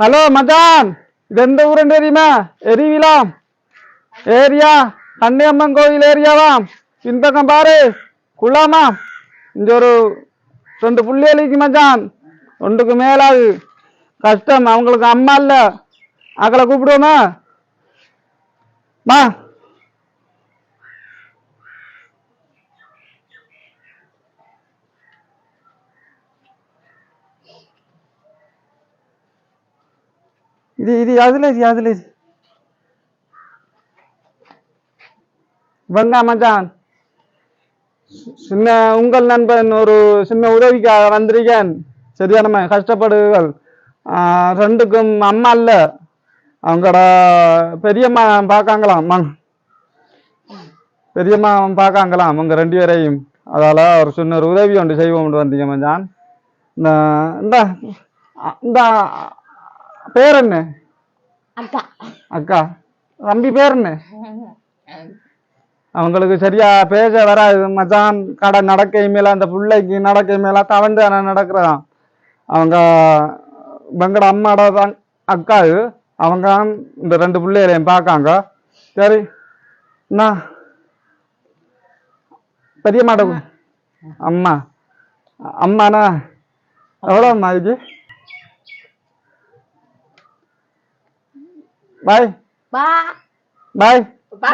Hello மச்சான், இது எந்த ஊருன்னு தெரியுமா? எரிவிலாம் ஏரியா, கண்ணியம்மன் கோயில் ஏரியாவாம். பின்பக்கம் பாரு, குள்ளாமா. இங்க ஒரு 2 புள்ளிகளுக்கு மச்சான், ஒன்றுக்கு மேலாது கஷ்டம். அவங்களுக்கு அம்மா இல்ல, அக்களை கூப்பிடுவோமா? மா இது இது அதுல வந்தா மச்சான், சின்ன உங்கள் நண்பன் ஒரு சின்ன உதவிக்காக வந்திருக்கேன். சரியான கஷ்டப்படுகள். ரெண்டுக்கும் அம்மா இல்ல, அவங்களோட பெரியம்மா பார்க்காங்களாம். பெரியம்மா பார்க்காங்களாம் அவங்க 2 பேரையும். அதால ஒரு சின்ன ஒரு உதவி ஒன்று செய்வோம் வந்தீங்க மச்சான். இந்த இந்த பேர் என்ன? அக்கா. அக்கா. தம்பி பேர் என்ன? அவங்களுக்கு சரியா பேச வராது மச்சான். கடை நடக்கை மேல அந்த பிள்ளைக்கு நடக்கை மேல தவண்டு நடக்கிறதாம். அவங்க வெங்கட அம்மாட தான் அக்காவு. அவங்க இந்த 2 பிள்ளைகளையும் பார்க்காங்க. சரி, என்ன பெரிய மாட்ட அம்மா அம்மாண்ணா எவ்வளோ அம்மா இதுக்கு? பாய் பா பாய். பா